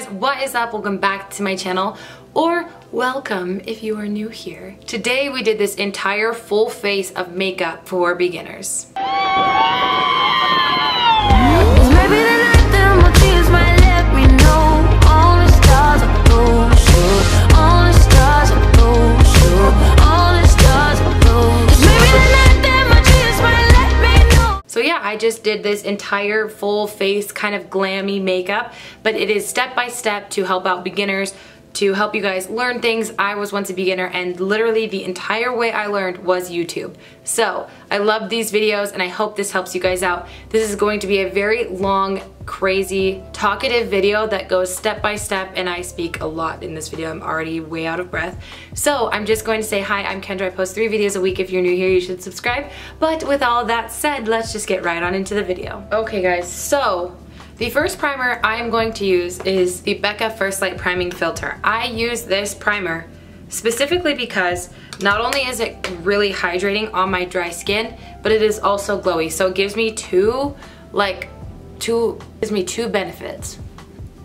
guys, what is up? Welcome back to my channel, or welcome if you are new here. Today we did this entire full face of makeup for beginners. So yeah, I just did this entire full face kind of glammy makeup, but it is step by step to help out beginners, to help you guys learn things. I was once a beginner and literally the entire way I learned was YouTube. So I love these videos and I hope this helps you guys out. This is going to be a very long, crazy, talkative video that goes step by step, and I speak a lot in this video. I'm already way out of breath. So I'm just going to say hi, I'm Kendra. I post 3 videos a week. If you're new here, you should subscribe. But with all that said, let's just get right on into the video. Okay guys, so the first primer I am going to use is the Becca First Light Priming Filter. I use this primer specifically because not only is it really hydrating on my dry skin, but it is also glowy. So it gives me two benefits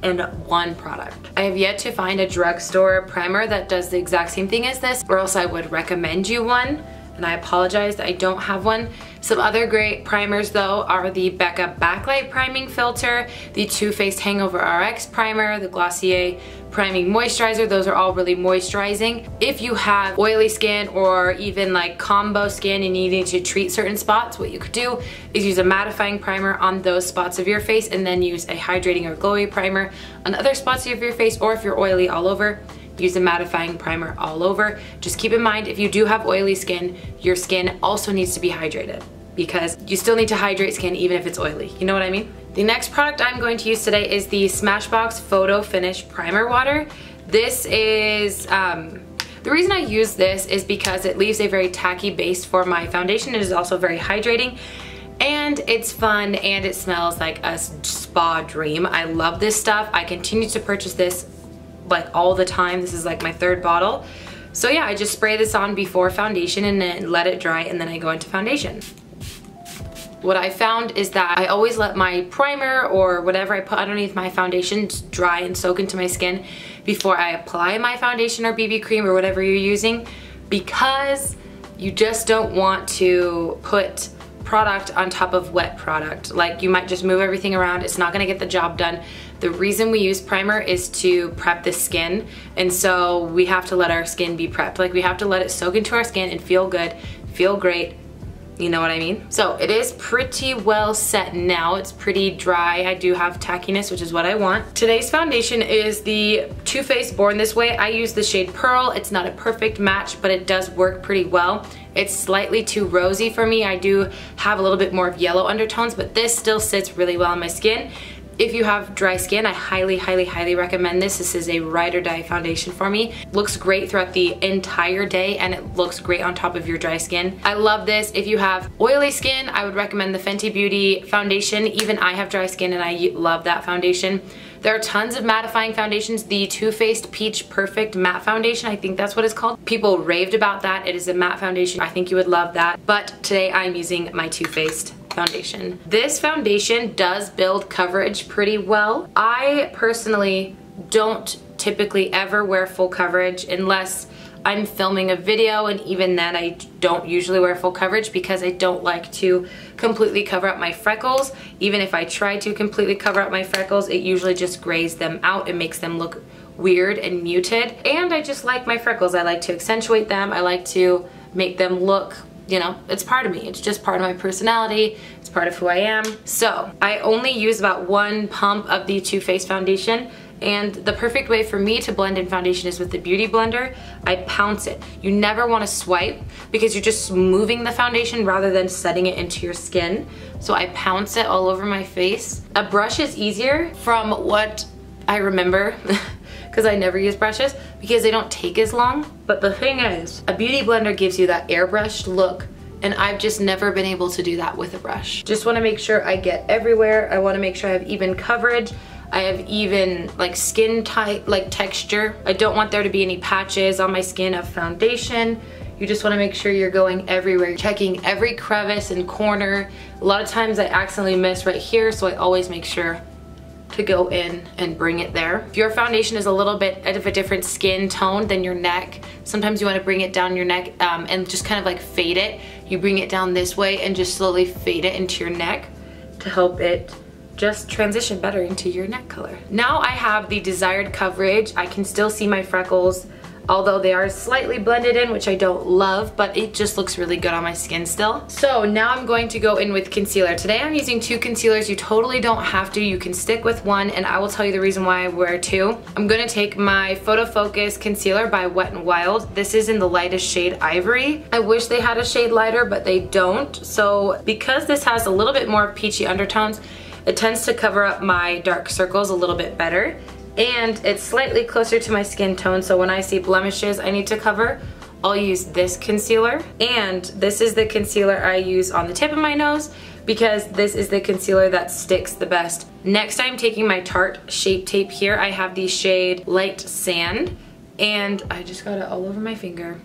in one product. I have yet to find a drugstore primer that does the exact same thing as this, or else I would recommend you one. And I apologize that I don't have one. Some other great primers though are the Becca Backlight Priming Filter, the Too Faced Hangover RX Primer, the Glossier Priming Moisturizer. Those are all really moisturizing. If you have oily skin or even like combo skin and needing to treat certain spots, what you could do is use a mattifying primer on those spots of your face and then use a hydrating or glowy primer on other spots of your face, or if you're oily all over, use a mattifying primer all over. Just keep in mind, if you do have oily skin, your skin also needs to be hydrated, because you still need to hydrate skin even if it's oily. You know what I mean? The next product I'm going to use today is the Smashbox Photo Finish Primer Water. This is, the reason I use this is because it leaves a very tacky base for my foundation. It is also very hydrating, and it's fun, and it smells like a spa dream. I love this stuff. I continue to purchase this like all the time. This is like my 3rd bottle. So yeah, I just spray this on before foundation and then let it dry, and then I go into foundation. What I found is that I always let my primer or whatever I put underneath my foundation dry and soak into my skin before I apply my foundation or BB cream or whatever you're using, because you just don't want to put product on top of wet product. Like, you might just move everything around. It's not gonna get the job done. The reason we use primer is to prep the skin, and so we have to let our skin be prepped. Like, we have to let it soak into our skin and feel good, feel great. You know what I mean? So it is pretty well set now. It's pretty dry. I do have tackiness, which is what I want. Today's foundation is the Too Faced Born This Way. I use the shade Pearl. It's not a perfect match, but it does work pretty well. It's slightly too rosy for me. I do have a little bit more of yellow undertones, but this still sits really well on my skin. If you have dry skin, I highly, highly, highly recommend this. This is a ride or die foundation for me. Looks great throughout the entire day, and it looks great on top of your dry skin. I love this. If you have oily skin, I would recommend the Fenty Beauty foundation. Even I have dry skin and I love that foundation. There are tons of mattifying foundations. The Too Faced Peach Perfect Matte Foundation, I think that's what it's called. People raved about that. It is a matte foundation. I think you would love that. But today I'm using my Too Faced foundation. This foundation does build coverage pretty well. I personally don't typically ever wear full coverage unless I'm filming a video, and even then I don't usually wear full coverage because I don't like to completely cover up my freckles. Even if I try to completely cover up my freckles, it usually just grays them out. It makes them look weird and muted, and I just like my freckles. I like to accentuate them. I like to make them look, you know, it's part of me. It's just part of my personality. It's part of who I am. So I only use about 1 pump of the Too Faced foundation, and the perfect way for me to blend in foundation is with the Beauty Blender. I pounce it. You never want to swipe because you're just moving the foundation rather than setting it into your skin. So I pounce it all over my face. A brush is easier from what I remember because I never use brushes because they don't take as long. But the thing is, a Beauty Blender gives you that airbrushed look, and I've just never been able to do that with a brush. Just want to make sure I get everywhere. I want to make sure I have even coverage. I have even like skin tight, like texture. I don't want there to be any patches on my skin of foundation. You just want to make sure you're going everywhere, checking every crevice and corner. A lot of times I accidentally miss right here, so I always make sure to go in and bring it there. If your foundation is a little bit of a different skin tone than your neck, sometimes you want to bring it down your neck and just kind of like fade it. You bring it down this way and just slowly fade it into your neck to help it just transition better into your neck color. Now I have the desired coverage. I can still see my freckles, although they are slightly blended in, which I don't love, but it just looks really good on my skin still. So now I'm going to go in with concealer. Today I'm using 2 concealers. You totally don't have to. You can stick with one, and I will tell you the reason why I wear 2. I'm gonna take my Photofocus concealer by Wet n Wild. This is in the lightest shade Ivory. I wish they had a shade lighter, but they don't. So because this has a little bit more peachy undertones, it tends to cover up my dark circles a little bit better. And it's slightly closer to my skin tone, so when I see blemishes I need to cover, I'll use this concealer. And this is the concealer I use on the tip of my nose because this is the concealer that sticks the best. Next, I'm taking my Tarte Shape Tape here. I have the shade Light Sand, and I just got it all over my finger.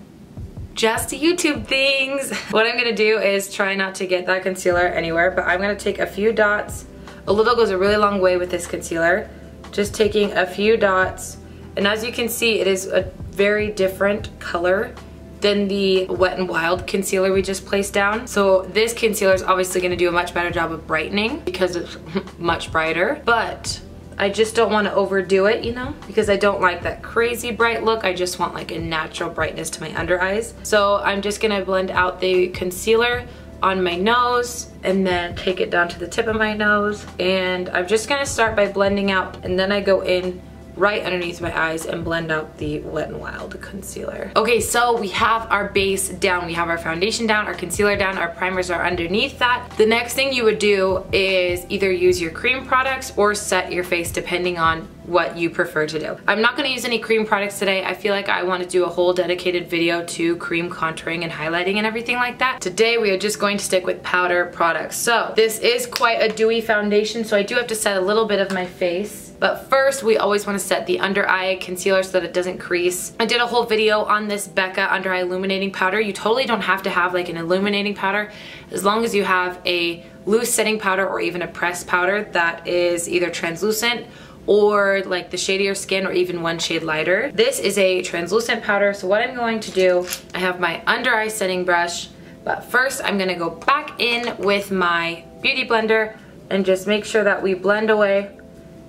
Just YouTube things. What I'm gonna do is try not to get that concealer anywhere, but I'm gonna take a few dots. A little goes a really long way with this concealer. Just taking a few dots, and as you can see, it is a very different color than the Wet n Wild concealer we just placed down. So this concealer is obviously going to do a much better job of brightening because it's much brighter, but I just don't want to overdo it, you know, because I don't like that crazy bright look. I just want like a natural brightness to my under eyes. So I'm just going to blend out the concealer on my nose and then take it down to the tip of my nose, and I'm just gonna start by blending out, and then I go in right underneath my eyes and blend out the Wet n Wild concealer. Okay, so we have our base down, we have our foundation down, our concealer down, our primers are underneath that. The next thing you would do is either use your cream products or set your face depending on what you prefer to do. I'm not gonna use any cream products today. I feel like I want to do a whole dedicated video to cream contouring and highlighting and everything like that. Today we are just going to stick with powder products. So this is quite a dewy foundation, so I do have to set a little bit of my face. But first, we always want to set the under eye concealer so that it doesn't crease. I did a whole video on this Becca under eye illuminating powder. You totally don't have to have like an illuminating powder, as long as you have a loose setting powder or even a pressed powder that is either translucent or like the shade of your skin or even one shade lighter. This is a translucent powder, so what I'm going to do, I have my under eye setting brush, but first I'm gonna go back in with my beauty blender and just make sure that we blend away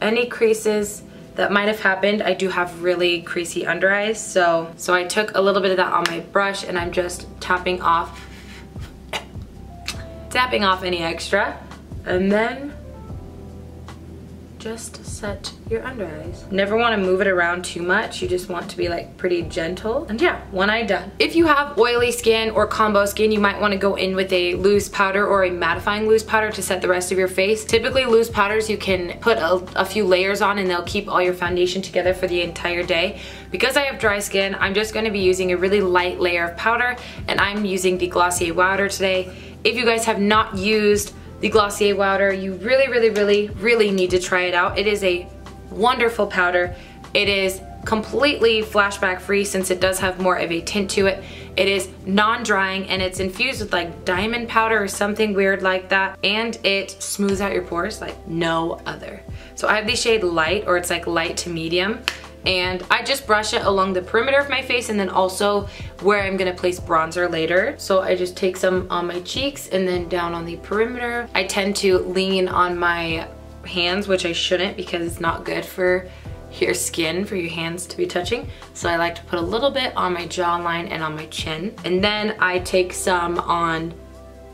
any creases that might have happened. I do have really creasy under eyes, so I took a little bit of that on my brush and I'm just tapping off any extra, and then just set your under eyes. Never want to move it around too much. You just want to be like pretty gentle. And yeah, one eye done. If you have oily skin or combo skin, you might want to go in with a loose powder or a mattifying loose powder to set the rest of your face. Typically loose powders you can put a few layers on and they'll keep all your foundation together for the entire day. Because I have dry skin, I'm just going to be using a really light layer of powder, and I'm using the Glossier Powder today. If you guys have not used the Glossier Powder, you really need to try it out. It is a wonderful powder. It is completely flashback free since it does have more of a tint to it. It is non-drying and it's infused with like diamond powder or something weird like that, and it smooths out your pores like no other. So I have the shade Light, or it's like light to medium, and I just brush it along the perimeter of my face and then also where I'm gonna place bronzer later. So I just take some on my cheeks and then down on the perimeter. I tend to lean on my hands, which I shouldn't because it's not good for your skin, for your hands to be touching. So I like to put a little bit on my jawline and on my chin. And then I take some on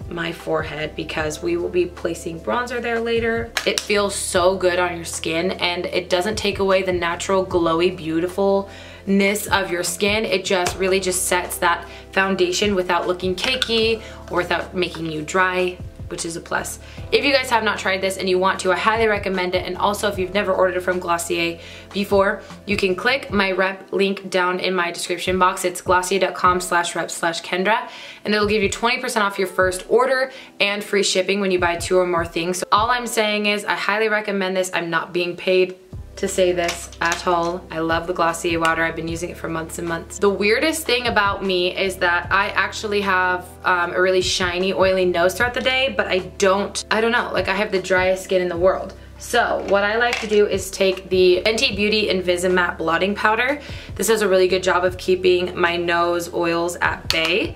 my forehead because we will be placing bronzer there later. It feels so good on your skin and it doesn't take away the natural glowy beautifulness of your skin. It just really just sets that foundation without looking cakey or without making you dry, which is a plus. If you guys have not tried this and you want to, I highly recommend it. And also if you've never ordered it from Glossier before, you can click my rep link down in my description box. It's glossier.com/rep/Kendra, and it'll give you 20% off your first order and free shipping when you buy 2 or more things. So all I'm saying is I highly recommend this. I'm not being paid to say this at all. I love the Glossier Powder. I've been using it for months and months. The weirdest thing about me is that I actually have a really shiny, oily nose throughout the day, but I don't know, like I have the driest skin in the world. So what I like to do is take the Fenty Beauty Invisimatte Blotting Powder. This does a really good job of keeping my nose oils at bay.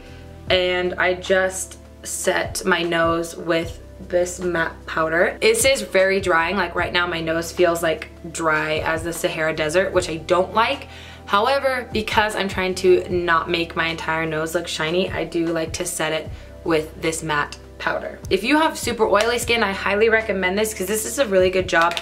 And I just set my nose with this matte powder. This is very drying. Like right now my nose feels like dry as the Sahara Desert, which I don't like. However, because I'm trying to not make my entire nose look shiny, I do like to set it with this matte powder. If you have super oily skin, I highly recommend this because this is a really good job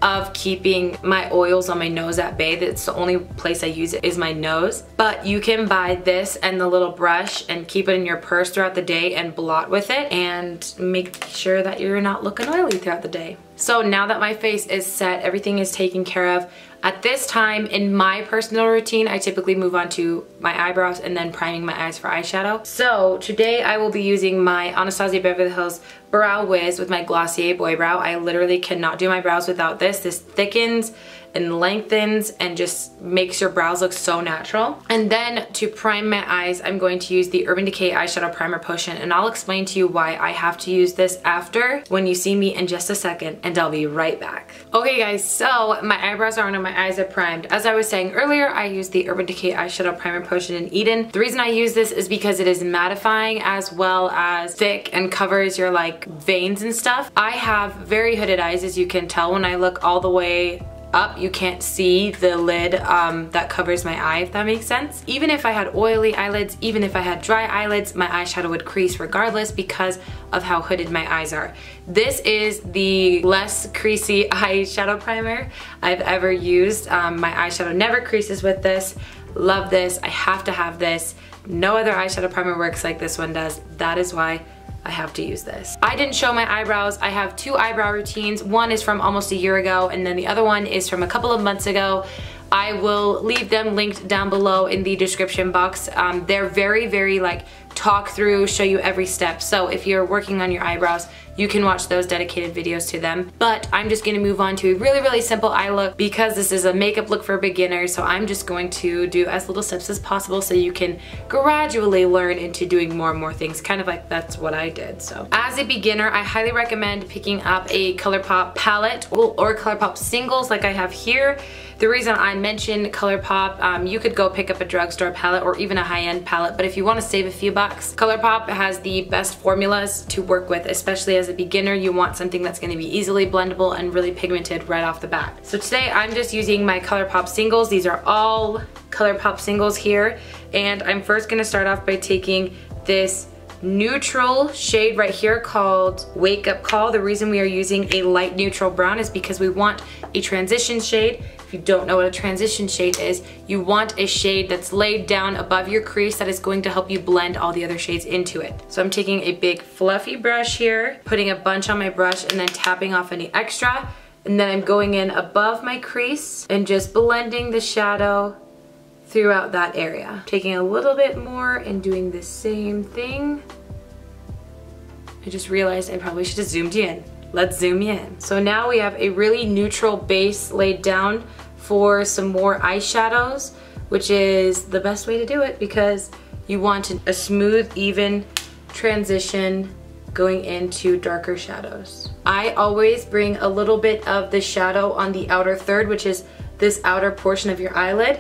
of keeping my oils on my nose at bay. That's the only place I use it is my nose. But you can buy this and the little brush and keep it in your purse throughout the day and blot with it and make sure that you're not looking oily throughout the day. So now that my face is set, everything is taken care of. At this time in my personal routine, I typically move on to my eyebrows and then priming my eyes for eyeshadow. So today I will be using my Anastasia Beverly Hills Brow Wize with my Glossier Boy Brow. I literally cannot do my brows without this. This thickens and lengthens and just makes your brows look so natural. And then to prime my eyes, I'm going to use the Urban Decay Eyeshadow Primer Potion, and I'll explain to you why I have to use this after when you see me in just a second, and I'll be right back. Okay guys, so my eyebrows are on and my eyes are primed. As I was saying earlier, I use the Urban Decay Eyeshadow Primer Potion in Eden. The reason I use this is because it is mattifying as well as thick and covers your like veins and stuff. I have very hooded eyes, as you can tell. When I look all the way up, you can't see the lid that covers my eye, if that makes sense. Even if I had oily eyelids, even if I had dry eyelids, my eyeshadow would crease regardless because of how hooded my eyes are. This is the less creasy eyeshadow primer I've ever used. My eyeshadow never creases with this. Love this. I have to have this. No other eyeshadow primer works like this one does. That is why I have to use this. I didn't show my eyebrows. I have two eyebrow routines. One is from almost a year ago, and then the other one is from a couple of months ago. I will leave them linked down below in the description box. They're very like talk through, show you every step. So if you're working on your eyebrows, you can watch those dedicated videos to them. But I'm just gonna move on to a really simple eye look because this is a makeup look for beginners. So I'm just going to do as little steps as possible so you can gradually learn into doing more and more things. Kind of like that's what I did. So as a beginner, I highly recommend picking up a ColourPop palette or ColourPop singles like I have here. The reason I mentioned ColourPop, you could go pick up a drugstore palette or even a high-end palette, but if you want to save a few bucks, ColourPop has the best formulas to work with, especially as a beginner. You want something that's going to be easily blendable and really pigmented right off the bat. So today I'm just using my ColourPop singles. These are all ColourPop singles here, and I'm first going to start off by taking this neutral shade right here called Wake Up Call. The reason we are using a light neutral brown is because we want a transition shade. If you don't know what a transition shade is, you want a shade that's laid down above your crease that is going to help you blend all the other shades into it. So I'm taking a big fluffy brush here, putting a bunch on my brush and then tapping off any extra, and then I'm going in above my crease and just blending the shadow throughout that area. Taking a little bit more and doing the same thing. I just realized I probably should have zoomed you in. Let's zoom you in. So now we have a really neutral base laid down for some more eyeshadows, which is the best way to do it because you want a smooth, even transition going into darker shadows. I always bring a little bit of the shadow on the outer third, which is this outer portion of your eyelid.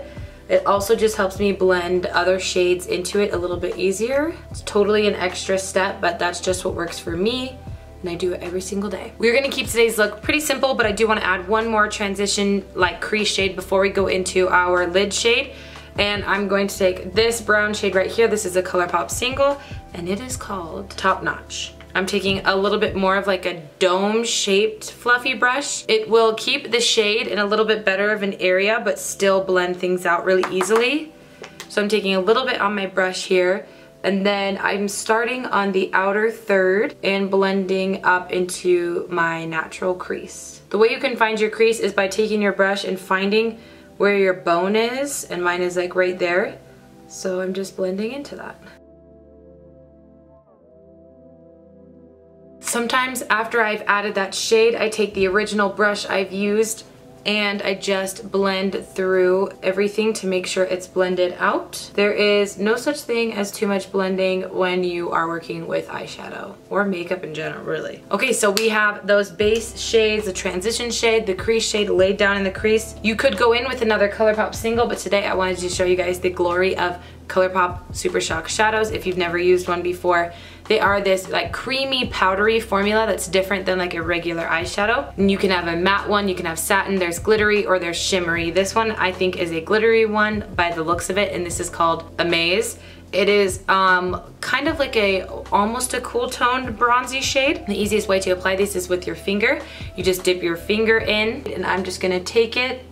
It also just helps me blend other shades into it a little bit easier. It's totally an extra step, but that's just what works for me, and I do it every single day. We're gonna keep today's look pretty simple, but I do wanna add one more transition like crease shade before we go into our lid shade. And I'm going to take this brown shade right here. This is a ColourPop single, and it is called Top Notch. I'm taking a little bit more of like a dome-shaped fluffy brush. It will keep the shade in a little bit better of an area, but still blend things out really easily. So I'm taking a little bit on my brush here, and then I'm starting on the outer third and blending up into my natural crease. The way you can find your crease is by taking your brush and finding where your bone is, and mine is like right there. So I'm just blending into that. Sometimes after I've added that shade, I take the original brush I've used and I just blend through everything to make sure it's blended out. There is no such thing as too much blending when you are working with eyeshadow or makeup in general, really. Okay, so we have those base shades, the transition shade, the crease shade laid down in the crease. You could go in with another ColourPop single, but today I wanted to show you guys the glory of ColourPop Super Shock shadows. If you've never used one before, they are this like creamy powdery formula that's different than like a regular eyeshadow. And you can have a matte one, you can have satin, there's glittery or there's shimmery. This one I think is a glittery one by the looks of it, and this is called Amaze. It is kind of like almost a cool toned bronzy shade. The easiest way to apply this is with your finger. You just dip your finger in, and I'm just gonna take it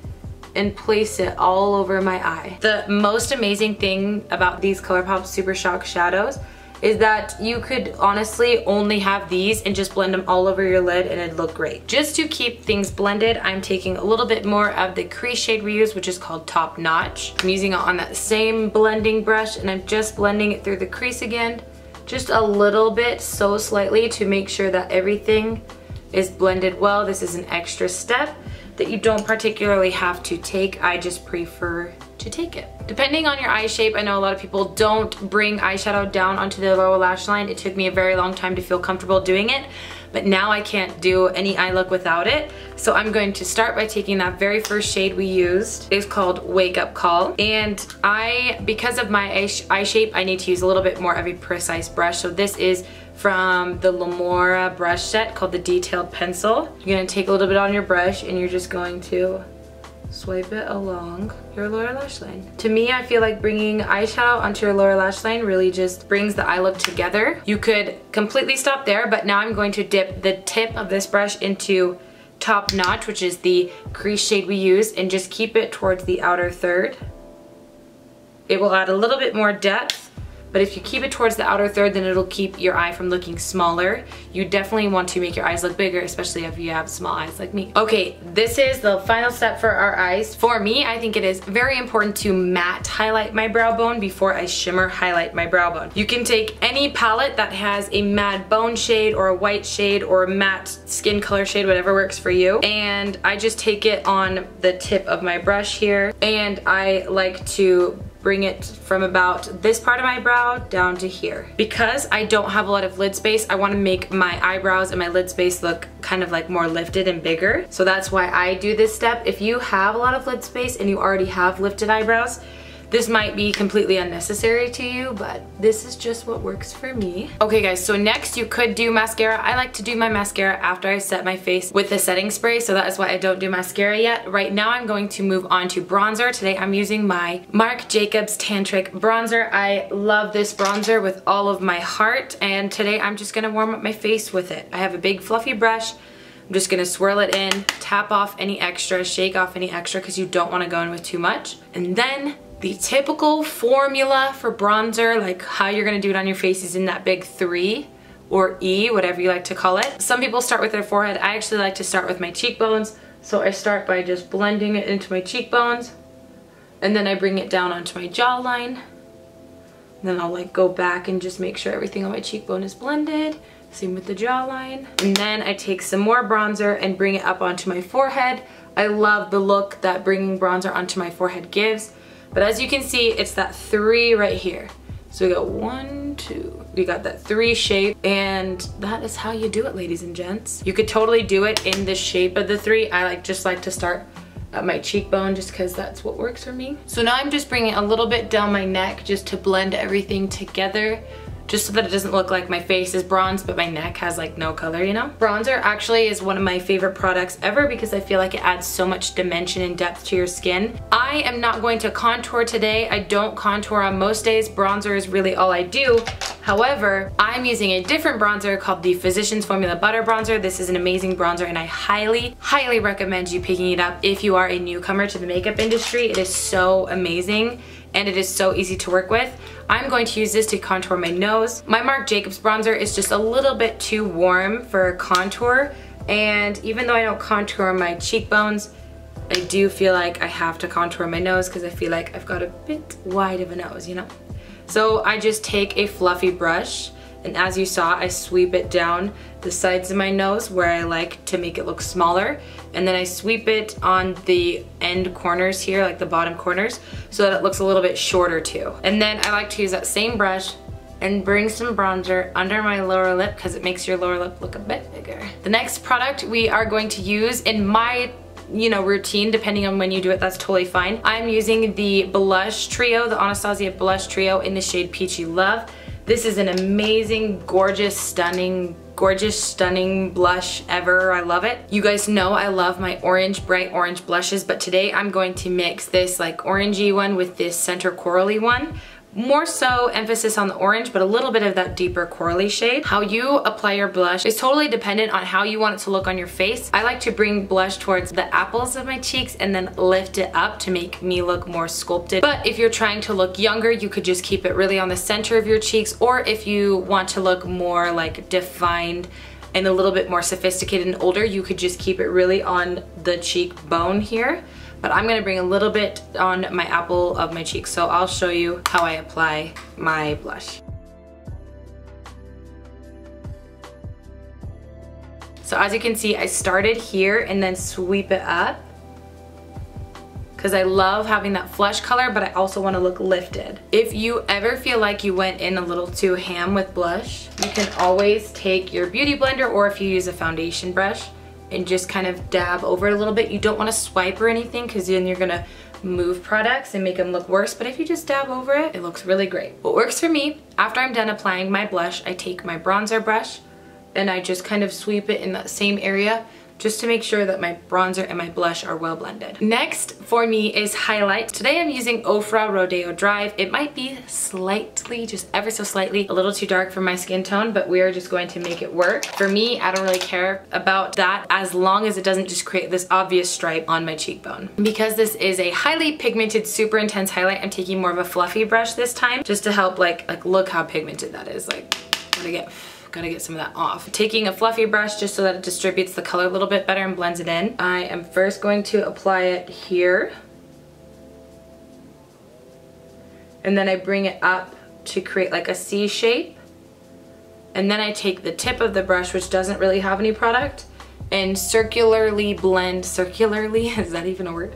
and place it all over my eye. The most amazing thing about these ColourPop Super Shock shadows is that you could honestly only have these and just blend them all over your lid and it'd look great. Just to keep things blended, I'm taking a little bit more of the crease shade we use, which is called Top Notch. I'm using it on that same blending brush, and I'm just blending it through the crease again, just a little bit, so slightly, to make sure that everything is blended well. This is an extra step that you don't particularly have to take. I just prefer to take it. Depending on your eye shape, I know a lot of people don't bring eyeshadow down onto the lower lash line. It took me a very long time to feel comfortable doing it, but now I can't do any eye look without it. So I'm going to start by taking that very first shade we used. It's called Wake Up Call, and because of my eye shape, I need to use a little bit more of a precise brush. So this is from the Lamora brush set called the Detailed Pencil. You're gonna take a little bit on your brush and you're just going to swipe it along your lower lash line. To me, I feel like bringing eyeshadow onto your lower lash line really just brings the eye look together. You could completely stop there, but now I'm going to dip the tip of this brush into Top Notch, which is the crease shade we use, and just keep it towards the outer third. It will add a little bit more depth, but if you keep it towards the outer third, then it'll keep your eye from looking smaller. You definitely want to make your eyes look bigger, especially if you have small eyes like me. Okay, this is the final step for our eyes. For me, I think it is very important to matte highlight my brow bone before I shimmer highlight my brow bone. You can take any palette that has a matte bone shade or a white shade or a matte skin color shade, whatever works for you. And I just take it on the tip of my brush here, and I like to bring it from about this part of my brow down to here. Because I don't have a lot of lid space, I want to make my eyebrows and my lid space look kind of like more lifted and bigger. So that's why I do this step. If you have a lot of lid space and you already have lifted eyebrows, this might be completely unnecessary to you, but this is just what works for me. Okay guys, so next you could do mascara. I like to do my mascara after I set my face with the setting spray, so that is why I don't do mascara yet. Right now I'm going to move on to bronzer. Today I'm using my Marc Jacobs Tantric bronzer. I love this bronzer with all of my heart, and today I'm just gonna warm up my face with it. I have a big fluffy brush. I'm just gonna swirl it in, tap off any extra, shake off any extra because you don't wanna go in with too much. And then the typical formula for bronzer, like how you're gonna do it on your face, is in that big 3 or E, whatever you like to call it. Some people start with their forehead. I actually like to start with my cheekbones. So I start by just blending it into my cheekbones, and then I bring it down onto my jawline. Then I'll like go back and just make sure everything on my cheekbone is blended. Same with the jawline. And then I take some more bronzer and bring it up onto my forehead. I love the look that bringing bronzer onto my forehead gives. But as you can see, it's that 3 right here. So we got 1, 2, we got that 3 shape, and that is how you do it, ladies and gents. You could totally do it in the shape of the 3. I just like to start at my cheekbone just because that's what works for me. So now I'm just bringing a little bit down my neck just to blend everything together, just so that it doesn't look like my face is bronze but my neck has like no color, you know? Bronzer actually is one of my favorite products ever because I feel like it adds so much dimension and depth to your skin. I am not going to contour today. I don't contour on most days. Bronzer is really all I do. However, I'm using a different bronzer called the Physicians Formula Butter Bronzer. This is an amazing bronzer and I highly, highly recommend you picking it up if you are a newcomer to the makeup industry. It is so amazing and it is so easy to work with. I'm going to use this to contour my nose. My Marc Jacobs bronzer is just a little bit too warm for contour, and even though I don't contour my cheekbones, I do feel like I have to contour my nose because I feel like I've got a bit wide of a nose, you know? So I just take a fluffy brush And as you saw, I sweep it down the sides of my nose where I like to make it look smaller. And then I sweep it on the end corners here, like the bottom corners, so that it looks a little bit shorter too. And then I like to use that same brush and bring some bronzer under my lower lip because it makes your lower lip look a bit bigger. The next product we are going to use in my routine, depending on when you do it, that's totally fine. I'm using the blush trio, the Anastasia blush trio in the shade Peachy Love. This is an amazing, gorgeous, stunning blush ever. I love it. You guys know I love my orange, bright orange blushes, but today I'm going to mix this like orangey one with this center corally one. More so emphasis on the orange, but a little bit of that deeper corally shade. How you apply your blush is totally dependent on how you want it to look on your face. I like to bring blush towards the apples of my cheeks and then lift it up to make me look more sculpted. But if you're trying to look younger, you could just keep it really on the center of your cheeks, or if you want to look more like defined and a little bit more sophisticated and older, you could just keep it really on the cheekbone here. But I'm gonna bring a little bit on my apple of my cheek, so I'll show you how I apply my blush. So as you can see, I started here and then sweep it up because I love having that flush color, but I also want to look lifted. If you ever feel like you went in a little too ham with blush, you can always take your beauty blender, or if you use a foundation brush, and just kind of dab over it a little bit. You don't want to swipe or anything because then you're gonna move products and make them look worse, but if you just dab over it, it looks really great. What works for me, after I'm done applying my blush, I take my bronzer brush and I just kind of sweep it in that same area just to make sure that my bronzer and my blush are well blended. Next for me is highlight. Today I'm using Ofra Rodeo Drive. It might be slightly, just ever so slightly, a little too dark for my skin tone, but we are just going to make it work. For me, I don't really care about that as long as it doesn't just create this obvious stripe on my cheekbone. Because this is a highly pigmented, super intense highlight, I'm taking more of a fluffy brush this time just to help like look how pigmented that is. Like, gotta get some of that off. Taking a fluffy brush just so that it distributes the color a little bit better and blends it in. I am first going to apply it here. And then I bring it up to create like a C shape. And then I take the tip of the brush, which doesn't really have any product, and circularly blend, circularly, is that even a word?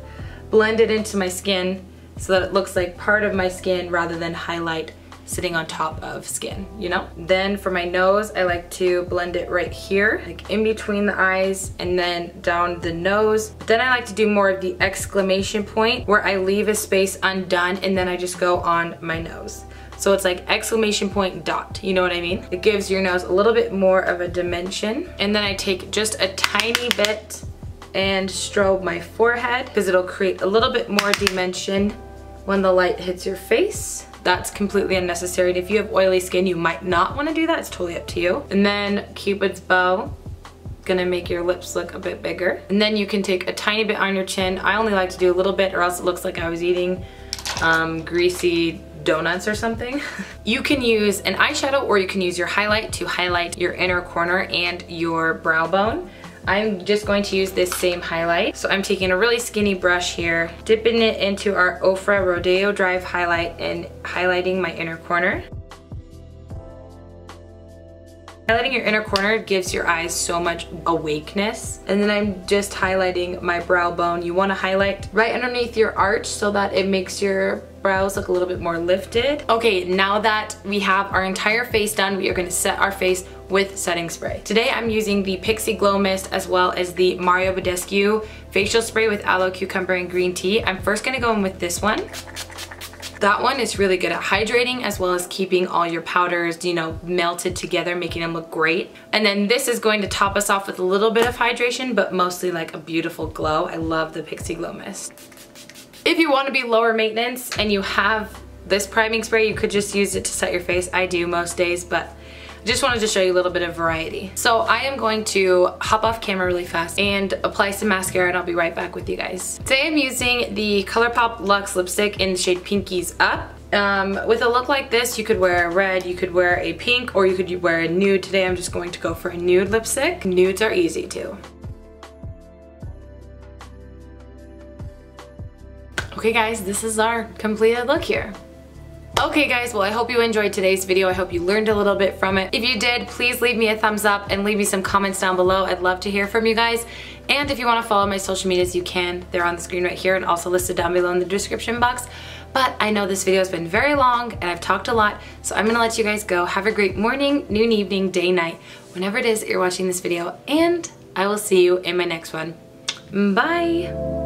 Blend it into my skin so that it looks like part of my skin rather than highlight sitting on top of skin, you know? Then for my nose, I like to blend it right here, like in between the eyes and then down the nose. Then I like to do more of the exclamation point where I leave a space undone and then I just go on my nose. So it's like exclamation point dot, you know what I mean? It gives your nose a little bit more of a dimension. And then I take just a tiny bit and strobe my forehead because it'll create a little bit more dimension when the light hits your face. That's completely unnecessary. And if you have oily skin, you might not want to do that. It's totally up to you. And then Cupid's bow, gonna make your lips look a bit bigger. And then you can take a tiny bit on your chin. I only like to do a little bit or else it looks like I was eating greasy donuts or something. You can use an eyeshadow or you can use your highlight to highlight your inner corner and your brow bone. I'm just going to use this same highlight. So I'm taking a really skinny brush here, dipping it into our Ofra Rodeo Drive highlight and highlighting my inner corner. Highlighting your inner corner gives your eyes so much awakeness. And then I'm just highlighting my brow bone. You want to highlight right underneath your arch so that it makes your brows look a little bit more lifted. Okay, now that we have our entire face done, we are going to set our face with setting spray. Today I'm using the Pixi Glow Mist as well as the Mario Badescu facial spray with aloe, cucumber, and green tea. I'm first going to go in with this one. That one is really good at hydrating as well as keeping all your powders, you know, melted together, making them look great. And then this is going to top us off with a little bit of hydration, but mostly like a beautiful glow. I love the Pixi Glow Mist. If you want to be lower maintenance and you have this priming spray, you could just use it to set your face. I do most days, but I just wanted to show you a little bit of variety. So I am going to hop off camera really fast and apply some mascara and I'll be right back with you guys. Today I'm using the ColourPop Luxe lipstick in the shade Pinkies Up. With a look like this, you could wear a red, you could wear a pink, or you could wear a nude. Today I'm just going to go for a nude lipstick. Nudes are easy too. Okay guys, this is our completed look here. Okay guys, well I hope you enjoyed today's video. I hope you learned a little bit from it. If you did, please leave me a thumbs up and leave me some comments down below. I'd love to hear from you guys. And if you want to follow my social medias, you can. They're on the screen right here and also listed down below in the description box. But I know this video has been very long and I've talked a lot, so I'm gonna let you guys go. Have a great morning, noon, evening, day, night, whenever it is that you're watching this video, and I will see you in my next one. Bye!